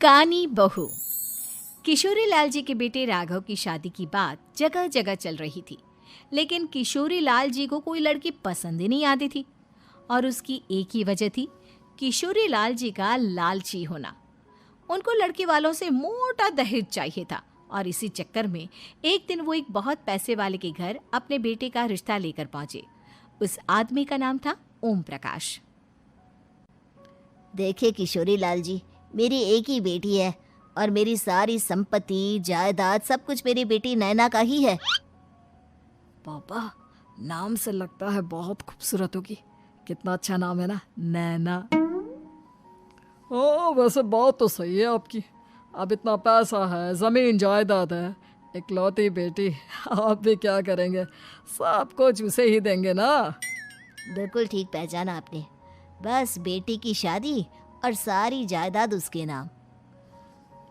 कानी बहू। किशोरी लाल जी के बेटे राघव की शादी की बात जगह जगह चल रही थी, लेकिन किशोरी लाल जी को कोई लड़की पसंद ही नहीं आती थी। और उसकी एक ही वजह थी, किशोरी लाल जी का लालची होना। उनको लड़की वालों से मोटा दहेज चाहिए था और इसी चक्कर में एक दिन वो एक बहुत पैसे वाले के घर अपने बेटे का रिश्ता लेकर पहुंचे। उस आदमी का नाम था ओम प्रकाश। देखिए किशोरी लाल जी, मेरी एक ही बेटी है और मेरी सारी संपत्ति जायदाद सब कुछ मेरी बेटी नैना का ही है। पापा, नाम से लगता है बहुत खूबसूरत होगी। कितना अच्छा नाम है ना, नैना। ओ, वैसे बात तो सही है आपकी। अब इतना पैसा है, जमीन जायदाद है, इकलौती बेटी, आप भी क्या करेंगे? सब कुछ उसे ही देंगे ना। बिल्कुल ठीक पहचाना आपने। बस बेटी की शादी और सारी जायदाद उसके नाम।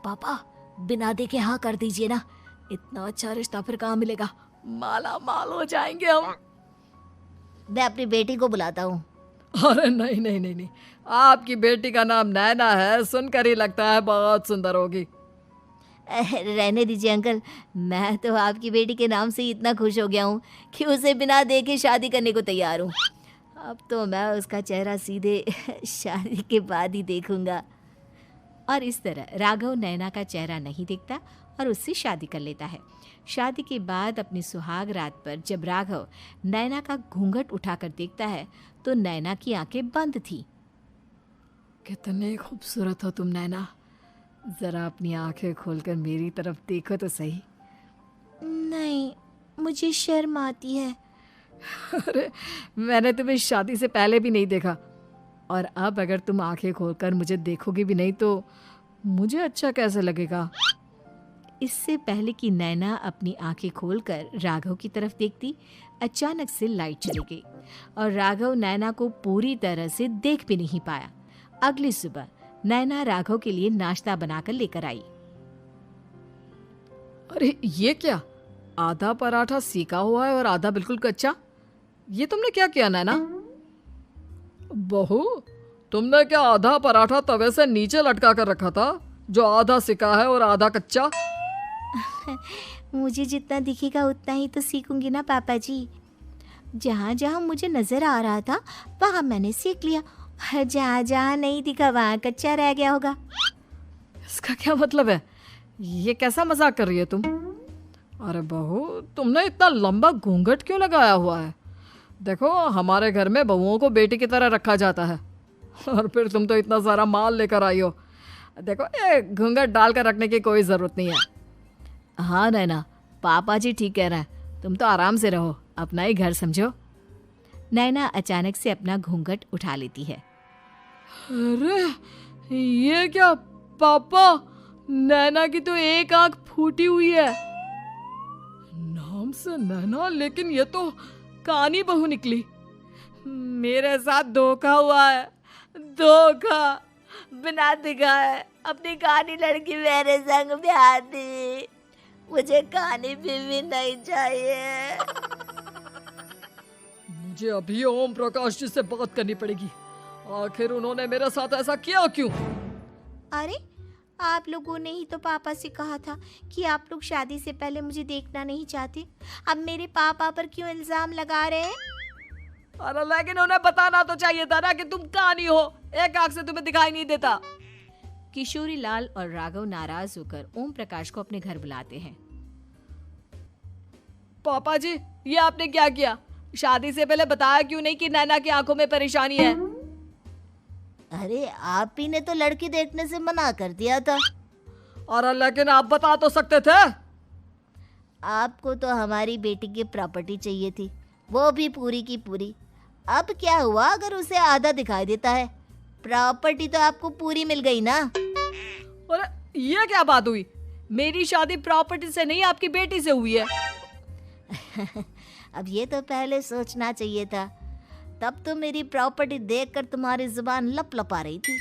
पापा, बिना देखे हाँ कर दीजिए ना। इतना अच्छा रिश्ता फिर कहाँ मिलेगा? माला माल हो जाएंगे हम। मैं अपनी बेटी को बुलाता हूँ। अरे नहीं नहीं नहीं नहीं, आपकी बेटी का नाम नैना है, सुनकर ही लगता है बहुत सुंदर होगी। रहने दीजिए अंकल, मैं तो आपकी बेटी के नाम से ही इतना खुश हो गया हूँ कि उसे बिना देखे शादी करने को तैयार हूँ। अब तो मैं उसका चेहरा सीधे शादी के बाद ही देखूंगा। और इस तरह राघव नैना का चेहरा नहीं देखता और उससे शादी कर लेता है। शादी के बाद अपनी सुहाग रात पर जब राघव नैना का घूंघट उठाकर देखता है तो नैना की आंखें बंद थी। कितने खूबसूरत हो तुम नैना, जरा अपनी आंखें खोलकर मेरी तरफ देखो तो सही। नहीं, मुझे शर्म आती है। अरे, मैंने तुम्हें शादी से पहले भी नहीं देखा, और अब अगर तुम आंखें खोलकर मुझे देखोगी भी नहीं तो मुझे अच्छा कैसे लगेगा? इससे पहले कि नैना अपनी आंखें खोलकर राघव की तरफ देखती, अचानक से लाइट चली गई और राघव नैना को पूरी तरह से देख भी नहीं पाया। अगली सुबह नैना राघव के लिए नाश्ता बनाकर लेकर आई। अरे ये क्या, आधा पराठा सेका हुआ है और आधा बिल्कुल कच्चा। ये तुमने क्या किया नैना? बहू, तुमने क्या आधा पराठा तवे से नीचे लटका कर रखा था, जो आधा सेका है और आधा कच्चा? मुझे जितना दिखेगा उतना ही तो सीखूंगी ना पापा जी। जहाँ जहाँ मुझे नजर आ रहा था वहाँ मैंने सीख लिया, जहाँ जहाँ नहीं दिखा वहाँ कच्चा रह गया होगा। इसका क्या मतलब है? ये कैसा मजाक कर रही है तुम? अरे बहू, तुमने इतना लंबा घूंघट क्यों लगाया हुआ है? देखो, हमारे घर में बहुओं को बेटी की तरह रखा जाता है, और फिर तुम तो इतना सारा माल लेकर आई हो। देखो, ये घूंघट डालकर रखने की कोई ज़रूरत नहीं है। हाँ नैना, पापा जी ठीक कह रहे हैं, तुम तो आराम से रहो, अपना ही घर समझो। नैना अचानक से अपना घूंघट उठा लेती है। अरे ये क्या पापा, नैना की तो एक आंख फूटी हुई है। नाम से नैना, लेकिन ये तो कानी बहू निकली। मेरे साथ धोखा हुआ है, धोखा। बिना दिखाए अपनी कानी लड़की मेरे संग ब्याह दी। मुझे कानी भी नहीं चाहिए। मुझे अभी ओम प्रकाश जी से बात करनी पड़ेगी। आखिर उन्होंने मेरे साथ ऐसा किया क्यों? अरे, आप लोगों ने ही तो पापा से कहा था कि आप लोग शादी से पहले मुझे देखना नहीं चाहते। अब मेरे पापा पर क्यों इल्जाम लगा रहे हैं? अरे लेकिन उन्हें बताना तो चाहिए था ना कि तुम कानी हो, एक आंख से तुम्हें दिखाई नहीं देता। किशोरी लाल और राघव नाराज होकर ओम प्रकाश को अपने घर बुलाते हैं। पापा जी, ये आपने क्या किया? शादी से पहले बताया क्यों नहीं कि नैना की आंखों में परेशानी है? अरे, आप ही ने तो लड़की देखने से मना कर दिया था। और लेकिन आप बता तो सकते थे। आपको तो हमारी बेटी की प्रॉपर्टी चाहिए थी, वो भी पूरी की पूरी। अब क्या हुआ अगर उसे आधा दिखाई देता है? प्रॉपर्टी तो आपको पूरी मिल गई ना। अरे ये क्या बात हुई? मेरी शादी प्रॉपर्टी से नहीं, आपकी बेटी से हुई है। अब ये तो पहले सोचना चाहिए था, तब तो मेरी प्रॉपर्टी देखकर तुम्हारी जुबान लप लपा रही थी।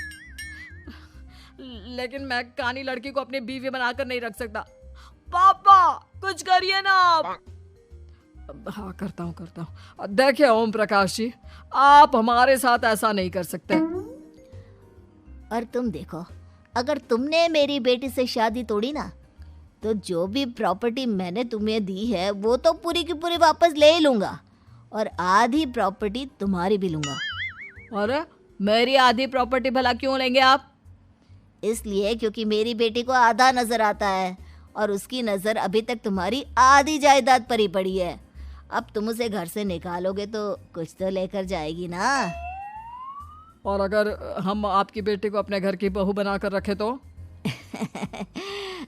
लेकिन मैं कानी लड़की को अपनी बीवी बनाकर नहीं रख सकता। पापा, कुछ करिए ना आप। हाँ, करता हूँ। देखिए ओम प्रकाश जी, आप हमारे साथ ऐसा नहीं कर सकते। और तुम देखो, अगर तुमने मेरी बेटी से शादी तोड़ी ना, तो जो भी प्रॉपर्टी मैंने तुम्हें दी है वो तो पूरी की पूरी वापस ले ही लूँगा, और आधी प्रॉपर्टी तुम्हारी भी लूँगा। अरे मेरी आधी प्रॉपर्टी भला क्यों लेंगे आप? इसलिए क्योंकि मेरी बेटी को आधा नज़र आता है और उसकी नज़र अभी तक तुम्हारी आधी जायदाद पर ही पड़ी है। अब तुम उसे घर से निकालोगे तो कुछ तो लेकर जाएगी ना। और अगर हम आपकी बेटी को अपने घर की बहू बनाकर रखे तो?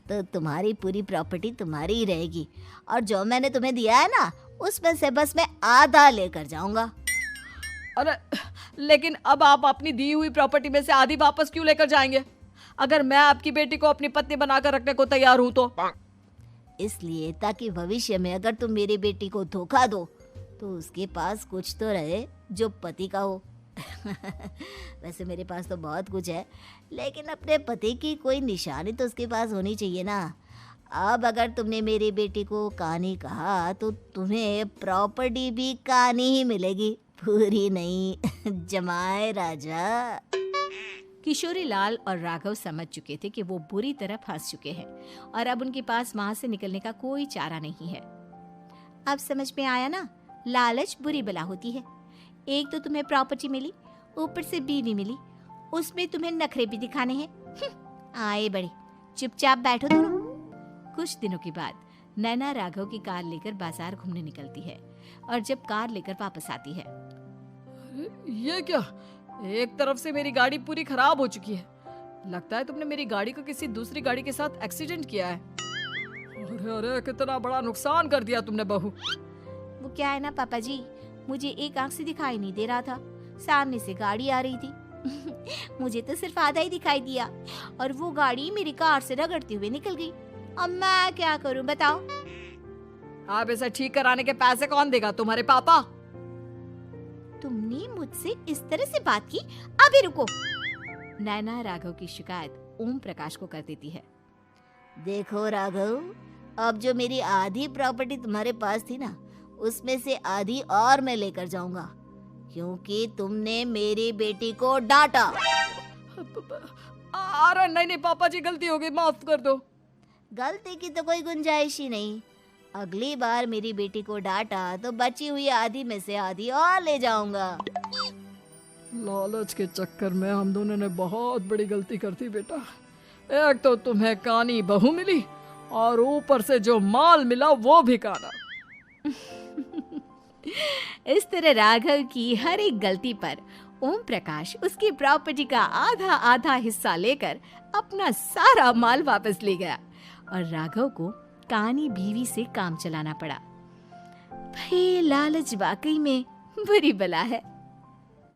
तो तुम्हारी पूरी प्रॉपर्टी तुम्हारी ही रहेगी, और जो मैंने तुम्हें दिया है ना, उसमें से बस मैं आधा लेकर जाऊंगा। अरे लेकिन अब आप अपनी दी हुई प्रॉपर्टी में से आधी वापस क्यों लेकर जाएंगे? अगर मैं आपकी बेटी को अपनी पत्नी बनाकर रखने को तैयार हूं तो? इसलिए ताकि भविष्य में अगर तुम मेरी बेटी को धोखा दो तो उसके पास कुछ तो रहे जो पति का हो। वैसे मेरे पास तो बहुत कुछ है, लेकिन अपने पति की कोई निशानी तो उसके पास होनी चाहिए ना। अब अगर तुमने मेरी बेटी को कहानी कहा तो तुम्हें प्रॉपर्टी भी कहानी ही मिलेगी, पूरी नहीं। जमाए राजा। किशोरी लाल और राघव समझ चुके थे कि वो बुरी तरह फंस चुके हैं और अब उनके पास वहां से निकलने का कोई चारा नहीं है। अब समझ में आया ना, लालच बुरी बला होती है। एक तो तुम्हें प्रॉपर्टी मिली, ऊपर से बीवी मिली, उसमें तुम्हें नखरे भी दिखाने हैं। आए बड़े, चुपचाप बैठो दोनों। कुछ दिनों के बाद नैना राघव की कार लेकर बाजार घूमने निकलती है और जब कार लेकर वापस आती है, ये क्या? एक तरफ से मेरी गाड़ी पूरी खराब हो चुकी है। लगता है तुमने मेरी गाड़ी को किसी दूसरी गाड़ी के साथ एक्सीडेंट किया है। अरे अरे कितना बड़ा नुकसान कर दिया तुमने बहू। वो क्या है ना पापा जी, मुझे एक आंख से दिखाई नहीं दे रहा था, सामने से गाड़ी आ रही थी। मुझे तो सिर्फ आधा ही दिखाई दिया और वो गाड़ी मेरी कार से रगड़ते हुए निकल गई। अब मैं क्या करूं बताओ? आप इसे ठीक कराने के पैसे कौन देगा? तुम्हारे पापा। तुमने मुझसे इस तरह से बात की? अभी रुको। नैना राघव की शिकायत ओम प्रकाश को कर देती है। देखो राघव, अब जो मेरी आधी प्रॉपर्टी तुम्हारे पास थी ना, उसमें से आधी और मैं लेकर जाऊंगा, क्योंकि तुमने मेरी बेटी को डांटा। अरे नहीं नहीं पापा जी, गलती हो गई, माफ कर दो। गलती की तो कोई गुंजाइश ही नहीं। अगली बार मेरी बेटी को डांटा तो बची हुई आधी में से आधी और ले जाऊंगा। लालच के चक्कर में हम दोनों ने बहुत बड़ी गलती कर दी बेटा। एक तो तुम्हें कानी बहू मिली और ऊपर से जो माल मिला वो भी काना। इस तरह राघव की हर एक गलती पर ओम प्रकाश उसकी प्रॉपर्टी का आधा आधा हिस्सा लेकर अपना सारा माल वापस ले गया और राघव को कानी बीवी से काम चलाना पड़ा। भाई लालच वाकई में बुरी बला है।